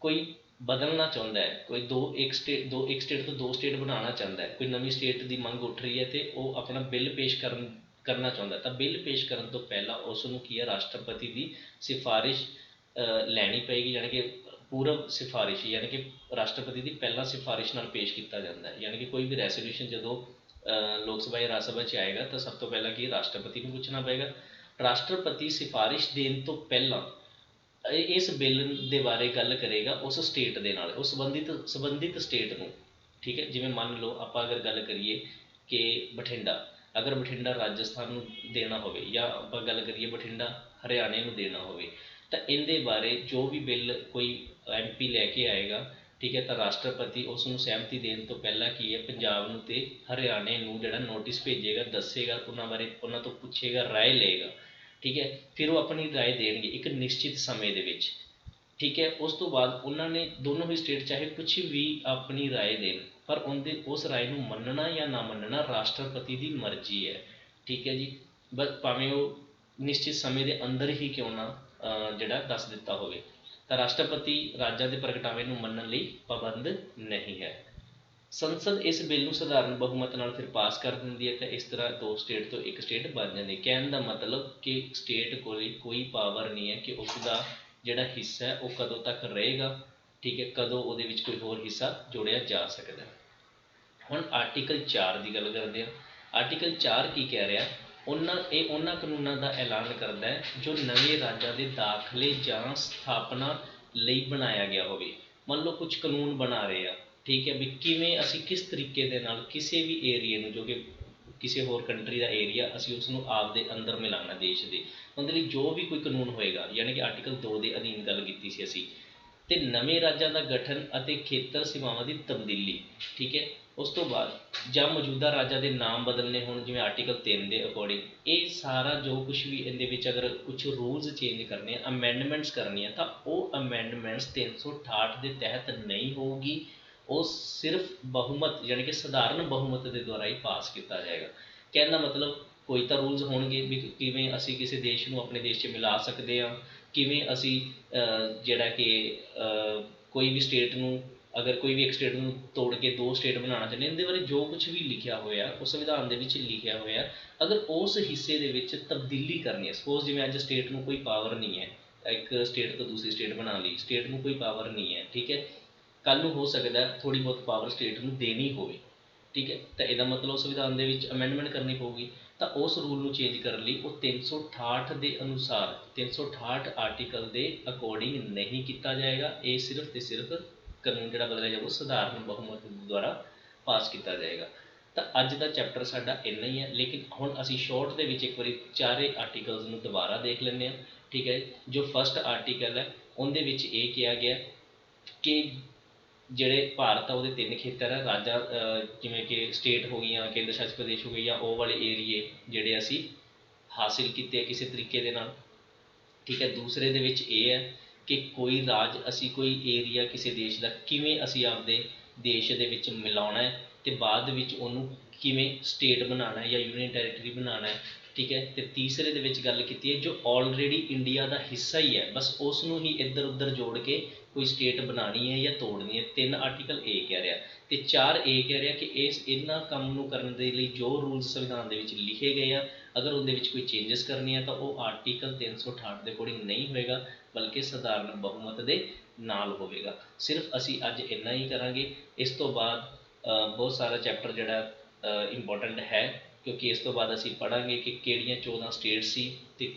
ਕੋਈ ਬਦਲਣਾ ਚਾਹੁੰਦਾ ਹੈ, ਕੋਈ ਇੱਕ ਸਟੇਟ ਤੋਂ ਦੋ ਸਟੇਟ ਬਣਾਉਣਾ ਚਾਹੁੰਦਾ ਹੈ, ਕੋਈ ਨਵੀਂ ਸਟੇਟ ਦੀ ਮੰਗ ਉੱਠ ਰਹੀ ਹੈ ਅਤੇ ਉਹ ਆਪਣਾ ਬਿੱਲ ਪੇਸ਼ ਕਰਨਾ ਚਾਹੁੰਦਾ, ਤਾਂ ਬਿੱਲ ਪੇਸ਼ ਕਰਨ ਤੋਂ ਪਹਿਲਾਂ ਉਸ ਨੂੰ ਕੀ ਹੈ, ਰਾਸ਼ਟਰਪਤੀ ਦੀ ਸਿਫਾਰਿਸ਼ ਲੈਣੀ ਪਏਗੀ। ਯਾਨੀ ਕਿ ਪੂਰਵ ਸਿਫਾਰਿਸ਼, ਯਾਨੀ ਕਿ ਰਾਸ਼ਟਰਪਤੀ ਦੀ ਪਹਿਲਾਂ ਸਿਫਾਰਿਸ਼ ਨਾਲ ਪੇਸ਼ ਕੀਤਾ ਜਾਂਦਾ ਹੈ। ਯਾਨੀ ਕਿ ਕੋਈ ਵੀ ਰੈਸੋਲਿਊਸ਼ਨ ਜਦੋਂ ਲੋਕ ਸਭਾ ਜਾਂ ਰਾਜ ਸਭਾ 'ਚ ਆਏਗਾ ਤਾਂ ਸਭ ਤੋਂ ਪਹਿਲਾਂ ਕੀ ਰਾਸ਼ਟਰਪਤੀ ਨੂੰ ਪੁੱਛਣਾ ਪਏਗਾ। ਰਾਸ਼ਟਰਪਤੀ ਸਿਫਾਰਿਸ਼ ਦੇਣ ਤੋਂ ਪਹਿਲਾਂ ਇਸ ਬਿੱਲ ਦੇ ਬਾਰੇ ਗੱਲ ਕਰੇਗਾ ਉਸ ਸਟੇਟ ਦੇ ਨਾਲ, ਉਸ ਸੰਬੰਧਿਤ ਸਟੇਟ ਨੂੰ। ਠੀਕ ਹੈ, ਜਿਵੇਂ ਮੰਨ ਲਓ ਆਪਾਂ ਅਗਰ ਗੱਲ ਕਰੀਏ ਕਿ ਬਠਿੰਡਾ, ਅਗਰ ਬਠਿੰਡਾ ਰਾਜਸਥਾਨ ਨੂੰ ਦੇਣਾ ਹੋਵੇ, ਜਾਂ ਆਪਾਂ ਗੱਲ ਕਰੀਏ ਬਠਿੰਡਾ ਹਰਿਆਣੇ ਨੂੰ ਦੇਣਾ ਹੋਵੇ, ਤਾਂ ਇਹਦੇ ਬਾਰੇ ਜੋ ਵੀ ਬਿੱਲ ਕੋਈ MP ਲੈ ਕੇ ਆਏਗਾ, ਠੀਕ ਹੈ, ਤਾਂ ਰਾਸ਼ਟਰਪਤੀ ਉਸ ਨੂੰ ਸਹਿਮਤੀ ਦੇਣ ਤੋਂ ਪਹਿਲਾਂ ਕੀ ਹੈ, ਪੰਜਾਬ ਨੂੰ ਅਤੇ ਹਰਿਆਣੇ ਨੂੰ ਜਿਹੜਾ ਨੋਟਿਸ ਭੇਜੇਗਾ, ਦੱਸੇਗਾ ਉਹਨਾਂ ਬਾਰੇ, ਉਹਨਾਂ ਤੋਂ ਪੁੱਛੇਗਾ, ਰਾਏ ਲਏਗਾ। ਠੀਕ ਹੈ, ਫਿਰ ਉਹ ਆਪਣੀ ਰਾਏ ਦੇਣਗੇ ਇੱਕ ਨਿਸ਼ਚਿਤ ਸਮੇਂ ਦੇ ਵਿੱਚ। ਠੀਕ ਹੈ, ਉਸ ਤੋਂ ਬਾਅਦ ਉਹਨਾਂ ਨੇ ਦੋਨੋਂ ਹੀ ਸਟੇਟ ਚਾਹੇ ਕੁਛ ਵੀ ਆਪਣੀ ਰਾਏ ਦੇਣ, ਪਰ ਉਸ ਰਾਏ ਨੂੰ ਮੰਨਣਾ ਜਾਂ ਨਾ ਮੰਨਣਾ ਰਾਸ਼ਟਰਪਤੀ ਦੀ ਮਰਜ਼ੀ ਹੈ। ਠੀਕ ਹੈ ਜੀ, ਬਸ ਭਾਵੇਂ ਉਹ ਨਿਸ਼ਚਿਤ ਸਮੇਂ ਦੇ ਅੰਦਰ ਹੀ ਕਿਉਂ ਨਾ ਜਿਹੜਾ ਦੱਸ ਦਿੱਤਾ ਹੋਵੇ, ਤਾਂ ਰਾਸ਼ਟਰਪਤੀ ਰਾਜਾਂ ਦੇ ਪ੍ਰਗਟਾਵੇ ਨੂੰ ਮੰਨਣ ਲਈ ਪਾਬੰਦ ਨਹੀਂ ਹੈ। ਸੰਸਦ ਇਸ ਬਿੱਲ ਨੂੰ ਸਧਾਰਨ ਬਹੁਮਤ ਨਾਲ ਫਿਰ ਪਾਸ ਕਰ ਦਿੰਦੀ ਹੈ, ਤਾਂ ਇਸ ਤਰ੍ਹਾਂ ਦੋ ਸਟੇਟ ਤੋਂ ਇੱਕ ਸਟੇਟ ਬਣ ਜਾਂਦੀ ਹੈ। ਕਹਿਣ ਦਾ ਮਤਲਬ ਕਿ ਸਟੇਟ ਕੋਲ ਕੋਈ ਪਾਵਰ ਨਹੀਂ ਹੈ ਕਿ ਉਸਦਾ ਜਿਹੜਾ ਹਿੱਸਾ ਹੈ ਉਹ ਕਦੋਂ ਤੱਕ ਰਹੇਗਾ। ਠੀਕ ਹੈ, ਕਦੋਂ ਉਹਦੇ ਵਿੱਚ ਕੋਈ ਹੋਰ ਹਿੱਸਾ ਜੋੜਿਆ ਜਾ ਸਕਦਾ। ਹੁਣ ਆਰਟੀਕਲ 4 ਦੀ ਗੱਲ ਕਰਦੇ ਹਾਂ। ਆਰਟੀਕਲ 4 ਕੀ ਕਹਿ ਰਿਹਾ, ਉਹਨਾਂ ਕਾਨੂੰਨਾਂ ਦਾ ਐਲਾਨ ਕਰਦਾ ਹੈ ਜੋ ਨਵੇਂ ਰਾਜਾਂ ਦੇ ਦਾਖਲੇ ਜਾਂ ਸਥਾਪਨਾ ਲਈ ਬਣਾਇਆ ਗਿਆ ਹੋਵੇ। ਮੰਨ ਲਓ ਕੁਛ ਕਾਨੂੰਨ ਬਣਾ ਰਹੇ ਆ, ਠੀਕ ਹੈ, ਵੀ ਕਿਵੇਂ ਅਸੀਂ ਕਿਸ ਤਰੀਕੇ ਦੇ ਨਾਲ ਕਿਸੇ ਵੀ ਏਰੀਏ ਨੂੰ, ਜੋ ਕਿ ਕਿਸੇ ਹੋਰ ਕੰਟਰੀ ਦਾ ਏਰੀਆ, ਅਸੀਂ ਉਸਨੂੰ ਆਪਦੇ ਅੰਦਰ ਮਿਲਾਉਣਾ ਦੇਸ਼ ਦੇ, ਉਹਦੇ ਲਈ ਜੋ ਵੀ ਕੋਈ ਕਾਨੂੰਨ ਹੋਏਗਾ, ਯਾਨੀ ਕਿ ਆਰਟੀਕਲ 2 ਦੇ ਅਧੀਨ ਗੱਲ ਕੀਤੀ ਸੀ ਅਸੀਂ। ਅਤੇ ਨਵੇਂ ਰਾਜਾਂ ਦਾ ਗਠਨ ਅਤੇ ਖੇਤਰ ਸੀਮਾਵਾਂ ਦੀ ਤਬਦੀਲੀ। ਠੀਕ ਹੈ, ਉਸ ਤੋਂ ਬਾਅਦ ਜਾਂ ਮੌਜੂਦਾ ਰਾਜਾਂ ਦੇ ਨਾਮ ਬਦਲਣੇ ਹੋਣ, ਜਿਵੇਂ ਆਰਟੀਕਲ 3 ਦੇ ਅਕੋਰਡਿੰਗ, ਇਹ ਸਾਰਾ ਜੋ ਕੁਛ ਵੀ ਇਹਦੇ ਵਿੱਚ ਅਗਰ ਕੁਛ ਰੂਲਸ ਚੇਂਜ ਕਰਨੇ ਆ, ਅਮੈਂਡਮੈਂਟਸ ਕਰਨੀਆਂ, ਤਾਂ ਉਹ ਅਮੈਂਡਮੈਂਟਸ 368 ਦੇ ਤਹਿਤ ਨਹੀਂ ਹੋਊਗੀ। ਉਹ ਸਿਰਫ ਬਹੁਮਤ, ਯਾਨੀ ਕਿ ਸਧਾਰਨ ਬਹੁਮਤ ਦੇ ਦੁਆਰਾ ਹੀ ਪਾਸ ਕੀਤਾ ਜਾਏਗਾ। ਕਹਿਣ ਦਾ ਮਤਲਬ ਕੋਈ ਤਾਂ ਰੂਲਸ ਹੋਣਗੇ ਵੀ ਕਿਵੇਂ ਅਸੀਂ ਕਿਸੇ ਦੇਸ਼ ਨੂੰ ਆਪਣੇ ਦੇਸ਼ 'ਚ ਮਿਲਾ ਸਕਦੇ ਹਾਂ, ਕਿਵੇਂ ਅਸੀਂ ਜਿਹੜਾ ਕਿ ਕੋਈ ਵੀ ਸਟੇਟ ਨੂੰ, ਅਗਰ ਕੋਈ ਵੀ ਇੱਕ ਸਟੇਟ ਨੂੰ ਤੋੜ ਕੇ ਦੋ ਸਟੇਟ ਬਣਾਉਣਾ ਚਾਹੁੰਦੇ, ਇਹਦੇ ਬਾਰੇ ਜੋ ਕੁਛ ਵੀ ਲਿਖਿਆ ਹੋਇਆ ਉਸ ਸੰਵਿਧਾਨ ਦੇ ਵਿੱਚ ਲਿਖਿਆ ਹੋਇਆ, ਅਗਰ ਉਸ ਹਿੱਸੇ ਦੇ ਵਿੱਚ ਤਬਦੀਲੀ ਕਰਨੀ ਹੈ, ਸਪੋਜ਼ ਜਿਵੇਂ ਅੱਜ ਸਟੇਟ ਨੂੰ ਕੋਈ ਪਾਵਰ ਨਹੀਂ ਹੈ, ਇੱਕ ਸਟੇਟ ਤੋਂ ਦੂਸਰੀ ਸਟੇਟ ਬਣਾਉਣ ਲਈ ਸਟੇਟ ਨੂੰ ਕੋਈ ਪਾਵਰ ਨਹੀਂ ਹੈ। ਠੀਕ ਹੈ, ਕੱਲ੍ਹ ਨੂੰ ਹੋ ਸਕਦਾ ਥੋੜ੍ਹੀ ਬਹੁਤ ਪਾਵਰ ਸਟੇਟ ਨੂੰ ਦੇਣੀ ਹੋਵੇ। ਠੀਕ ਹੈ, ਤਾਂ ਇਹਦਾ ਮਤਲਬ ਸੰਵਿਧਾਨ ਦੇ ਵਿੱਚ ਅਮੈਂਡਮੈਂਟ ਕਰਨੀ ਪਊਗੀ। ਤਾਂ ਉਸ ਰੂਲ ਨੂੰ ਚੇਂਜ ਕਰਨ ਲਈ ਉਹ 368 ਦੇ ਅਨੁਸਾਰ, 368 ਆਰਟੀਕਲ ਦੇ ਅਕੋਰਡਿੰਗ ਨਹੀਂ ਕੀਤਾ ਜਾਏਗਾ। ਇਹ ਸਿਰਫ ਅਤੇ ਸਿਰਫ ਕਾਨੂੰਨ ਜਿਹੜਾ ਬਦਲਿਆ ਜਾਊਗਾ ਸਧਾਰਨ ਬਹੁਮਤ ਦੁਆਰਾ ਪਾਸ ਕੀਤਾ ਜਾਏਗਾ। ਤਾਂ ਅੱਜ ਦਾ ਚੈਪਟਰ ਸਾਡਾ ਇੰਨਾ ਹੀ ਹੈ, ਲੇਕਿਨ ਹੁਣ ਅਸੀਂ ਸ਼ੋਰਟ ਦੇ ਵਿੱਚ ਇੱਕ ਵਾਰੀ ਚਾਰੇ ਆਰਟੀਕਲਸ ਨੂੰ ਦੁਬਾਰਾ ਦੇਖ ਲੈਂਦੇ ਹਾਂ। ਠੀਕ ਹੈ, ਜੋ ਫਸਟ ਆਰਟੀਕਲ ਹੈ ਉਹਦੇ ਵਿੱਚ ਇਹ ਕਿਹਾ ਗਿਆ ਕਿ ਜਿਹੜੇ ਭਾਰਤ ਆ ਉਹਦੇ 3 ਖੇਤਰ ਹੈ, ਰਾਜਾਂ ਜਿਵੇਂ ਕਿ ਸਟੇਟ ਹੋ ਗਈਆਂ, ਕੇਂਦਰ ਸ਼ਾਸਿਤ ਪ੍ਰਦੇਸ਼ ਹੋ ਗਏ, ਜਾਂ ਉਹ ਵਾਲੇ ਏਰੀਏ ਜਿਹੜੇ ਅਸੀਂ ਹਾਸਿਲ ਕੀਤੇ ਕਿਸੇ ਤਰੀਕੇ ਦੇ ਨਾਲ। ਠੀਕ ਹੈ, ਦੂਸਰੇ ਦੇ ਵਿੱਚ ਇਹ ਹੈ ਕਿ ਕੋਈ ਰਾਜ, ਅਸੀਂ ਕੋਈ ਏਰੀਆ ਕਿਸੇ ਦੇਸ਼ ਦਾ ਕਿਵੇਂ ਅਸੀਂ ਆਪਦੇ ਦੇਸ਼ ਦੇ ਵਿੱਚ ਮਿਲਾਉਣਾ ਹੈ, ਅਤੇ ਬਾਅਦ ਵਿੱਚ ਉਹਨੂੰ ਕਿਵੇਂ ਸਟੇਟ ਬਣਾਉਣਾ ਜਾਂ ਯੂਨੀਅਨ ਟੈਰੀਟਰੀ ਬਣਾਉਣਾ ਹੈ। ਠੀਕ ਹੈ, ਅਤੇ ਤੀਸਰੇ ਦੇ ਵਿੱਚ ਗੱਲ ਕੀਤੀ ਹੈ ਜੋ ਆਲਰੇਡੀ ਇੰਡੀਆ ਦਾ ਹਿੱਸਾ ਹੀ ਹੈ, ਬਸ ਉਸ ਨੂੰ ਹੀ ਇੱਧਰ ਉੱਧਰ ਜੋੜ ਕੇ ਕੋਈ ਸਟੇਟ ਬਣਾਉਣੀ ਹੈ ਜਾਂ ਤੋੜਨੀ ਹੈ। 3 ਆਰਟੀਕਲ ਇਹ ਕਹਿ ਰਿਹਾ, ਅਤੇ 4 ਇਹ ਕਹਿ ਰਿਹਾ ਕਿ ਇਹਨਾਂ ਕੰਮ ਨੂੰ ਕਰਨ ਦੇ ਲਈ ਜੋ ਰੂਲਸ ਸੰਵਿਧਾਨ ਦੇ ਵਿੱਚ ਲਿਖੇ ਗਏ ਆ, ਅਗਰ ਉਹਦੇ ਵਿੱਚ ਕੋਈ ਚੇਂਜਸ ਕਰਨੀ ਹੈ ਤਾਂ ਉਹ ਆਰਟੀਕਲ 368 ਦੇ ਅਕੋਰਡਿੰਗ ਨਹੀਂ ਹੋਏਗਾ, ਬਲਕਿ ਸਧਾਰਨ ਬਹੁਮਤ ਦੇ ਨਾਲ ਹੋਵੇਗਾ। ਸਿਰਫ ਅਸੀਂ ਅੱਜ ਇੰਨਾ ਹੀ ਕਰਾਂਗੇ। ਇਸ ਤੋਂ ਬਾਅਦ ਬਹੁਤ ਸਾਰਾ ਚੈਪਟਰ ਜਿਹੜਾ ਇੰਪੋਰਟੈਂਟ ਹੈ, ਕਿਉਂਕਿ ਇਸ ਤੋਂ ਬਾਅਦ ਅਸੀਂ ਪੜ੍ਹਾਂਗੇ ਕਿ ਕਿਹੜੀਆਂ 14 ਸਟੇਟ ਸੀ, ਅਤੇ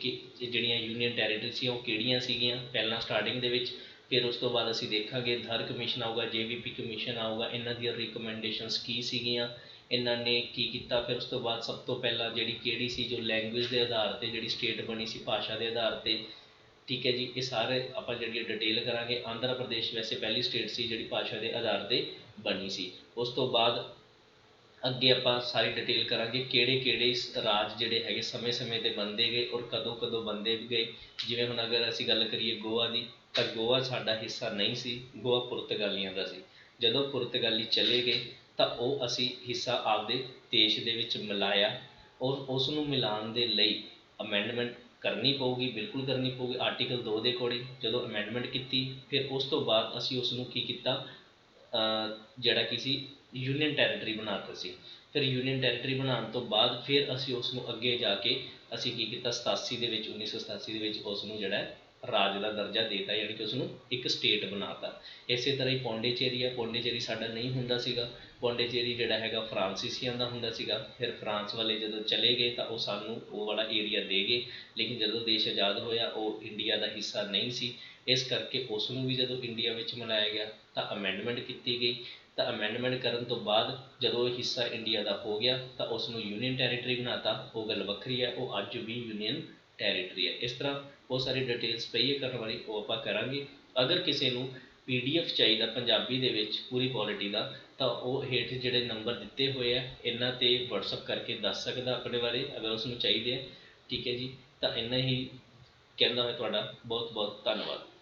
ਜਿਹੜੀਆਂ ਯੂਨੀਅਨ ਟੈਰੀਟਰੀ ਸੀ ਉਹ ਕਿਹੜੀਆਂ ਸੀਗੀਆਂ ਪਹਿਲਾਂ ਸਟਾਰਟਿੰਗ ਦੇ ਵਿੱਚ। ਫਿਰ ਉਸ ਤੋਂ ਬਾਅਦ ਅਸੀਂ ਦੇਖਾਂਗੇ ਧਰ ਕਮਿਸ਼ਨ ਆਊਗਾ, JVP ਕਮਿਸ਼ਨ ਆਊਗਾ, ਇਹਨਾਂ ਦੀਆਂ ਰਿਕਮੈਂਡੇਸ਼ਨਸ ਕੀ ਸੀਗੀਆਂ, ਇਹਨਾਂ ਨੇ ਕੀ ਕੀਤਾ। ਫਿਰ ਉਸ ਤੋਂ ਬਾਅਦ ਸਭ ਤੋਂ ਪਹਿਲਾਂ ਕਿਹੜੀ ਸੀ ਜੋ ਲੈਂਗੁਏਜ ਦੇ ਆਧਾਰ 'ਤੇ ਜਿਹੜੀ ਸਟੇਟ ਬਣੀ ਸੀ, ਭਾਸ਼ਾ ਦੇ ਆਧਾਰ 'ਤੇ। ਠੀਕ ਹੈ ਜੀ, ਇਹ ਸਾਰੇ ਆਪਾਂ ਜਿਹੜੀ ਡਿਟੇਲ ਕਰਾਂਗੇ। ਆਂਧਰਾ ਪ੍ਰਦੇਸ਼ ਵੈਸੇ ਪਹਿਲੀ ਸਟੇਟ ਸੀ ਜਿਹੜੀ ਭਾਸ਼ਾ ਦੇ ਆਧਾਰ 'ਤੇ ਬਣੀ ਸੀ। ਉਸ ਤੋਂ ਬਾਅਦ ਅੱਗੇ ਆਪਾਂ ਸਾਰੀ ਡਿਟੇਲ ਕਰਾਂਗੇ ਕਿਹੜੇ ਰਾਜ ਜਿਹੜੇ ਹੈਗੇ ਸਮੇਂ ਸਮੇਂ 'ਤੇ ਬਣਦੇ ਗਏ ਔਰ ਕਦੋਂ ਕਦੋਂ ਬਣਦੇ ਵੀ ਗਏ। ਜਿਵੇਂ ਹੁਣ ਅਗਰ ਅਸੀਂ ਗੱਲ ਕਰੀਏ ਗੋਆ ਦੀ, ਤਾਂ ਗੋਆ ਸਾਡਾ ਹਿੱਸਾ ਨਹੀਂ ਸੀ, ਗੋਆ ਪੁਰਤਗਾਲੀਆਂ ਦਾ ਸੀ। ਜਦੋਂ ਪੁਰਤਗਾਲੀ ਚਲੇ ਗਏ ਤਾਂ ਉਹ ਅਸੀਂ ਹਿੱਸਾ ਆਪਦੇ ਦੇਸ਼ ਦੇ ਵਿੱਚ ਮਿਲਾਇਆ, ਔਰ ਉਸ ਨੂੰ ਮਿਲਾਉਣ ਦੇ ਲਈ ਅਮੈਂਡਮੈਂਟ ਕਰਨੀ ਪਊਗੀ, ਬਿਲਕੁਲ ਕਰਨੀ ਪਊਗੀ। ਆਰਟੀਕਲ 2 ਦੇ ਅਕੋਰਡਿੰਗ ਜਦੋਂ ਅਮੈਂਡਮੈਂਟ ਕੀਤੀ, ਫਿਰ ਉਸ ਤੋਂ ਬਾਅਦ ਅਸੀਂ ਉਸ ਨੂੰ ਕੀ ਕੀਤਾ, ਜਿਹੜਾ ਕੀ ਸੀ ਯੂਨੀਅਨ ਟੈਰੀਟਰੀ ਬਣਾ ਦਿੱਤਾ ਸੀ। ਫਿਰ ਯੂਨੀਅਨ ਟੈਰੀਟਰੀ ਬਣਾਉਣ ਤੋਂ ਬਾਅਦ ਫਿਰ ਅਸੀਂ ਉਸ ਨੂੰ ਅੱਗੇ ਜਾ ਕੇ ਅਸੀਂ ਕੀ ਕੀਤਾ, 87 ਦੇ ਵਿੱਚ 1987 ਦੇ ਵਿੱਚ ਉਸ ਨੂੰ ਜਿਹੜਾ ਰਾਜ ਦਾ ਦਰਜਾ ਦੇ ਦਿੱਤਾ, ਯਾਨੀ ਕਿ ਉਸ ਨੂੰ ਇੱਕ ਸਟੇਟ ਬਣਾ ਤਾ। ਇਸੇ ਤਰ੍ਹਾਂ ਹੀ ਪੌਂਡੀਚੇਰੀ ਹੈ, ਪੌਂਡੀਚੇਰੀ ਸਾਡਾ ਨਹੀਂ ਹੁੰਦਾ ਸੀਗਾ। ਪੌਂਡੀਚੇਰੀ ਜਿਹੜਾ ਹੈਗਾ ਫਰਾਂਸੀਸੀਆਂ ਦਾ ਹੁੰਦਾ ਸੀਗਾ। ਫਿਰ ਫਰਾਂਸ ਵਾਲੇ ਜਦੋਂ ਚਲੇ ਗਏ ਤਾਂ ਉਹ ਸਾਨੂੰ ਉਹ ਵਾਲਾ ਏਰੀਆ ਦੇ ਗਏ, ਲੇਕਿਨ ਜਦੋਂ ਦੇਸ਼ ਆਜ਼ਾਦ ਹੋਇਆ ਉਹ ਇੰਡੀਆ ਦਾ ਹਿੱਸਾ ਨਹੀਂ ਸੀ। ਇਸ ਕਰਕੇ ਉਸ ਨੂੰ ਵੀ ਜਦੋਂ ਇੰਡੀਆ ਵਿੱਚ ਮਿਲਾਇਆ ਗਿਆ ਤਾਂ ਅਮੈਂਡਮੈਂਟ ਕੀਤੀ ਗਈ। ਤਾਂ ਅਮੈਂਡਮੈਂਟ ਕਰਨ ਤੋਂ ਬਾਅਦ ਜਦੋਂ ਇਹ ਹਿੱਸਾ ਇੰਡੀਆ ਦਾ ਹੋ ਗਿਆ ਤਾਂ ਉਸ ਨੂੰ ਯੂਨੀਅਨ ਟੈਰੀਟਰੀ ਬਣਾ ਤਾ। ਉਹ ਗੱਲ ਵੱਖਰੀ ਹੈ, ਉਹ ਅੱਜ ਵੀ ਯੂਨੀਅਨ ਟੈਰੀਟਰੀ ਹੈ। ਇਸ ਤਰ੍ਹਾਂ ਬਹੁਤ ਸਾਰੀ ਡਿਟੇਲਸ ਪਈ ਹੈ ਕਰਨ ਵਾਲੀ, ਉਹ ਆਪਾਂ ਕਰਾਂਗੇ। ਅਗਰ ਕਿਸੇ ਨੂੰ PDF ਚਾਹੀਦਾ ਪੰਜਾਬੀ ਦੇ ਵਿੱਚ ਪੂਰੀ ਪੋਲਿਟੀ ਦਾ, ਤਾਂ ਉਹ ਹੇਠ ਜਿਹੜੇ ਨੰਬਰ ਦਿੱਤੇ ਹੋਏ ਆ ਇਹਨਾਂ 'ਤੇ ਵਟਸਅਪ ਕਰਕੇ ਦੱਸ ਸਕਦਾ ਆਪਣੇ ਬਾਰੇ, ਅਗਰ ਉਸ ਨੂੰ ਚਾਹੀਦੇ ਹੈ। ਠੀਕ ਹੈ ਜੀ, ਤਾਂ ਇੰਨਾ ਹੀ ਕਹਿੰਦਾ ਹੋਇਆ ਤੁਹਾਡਾ ਬਹੁਤ ਬਹੁਤ ਧੰਨਵਾਦ।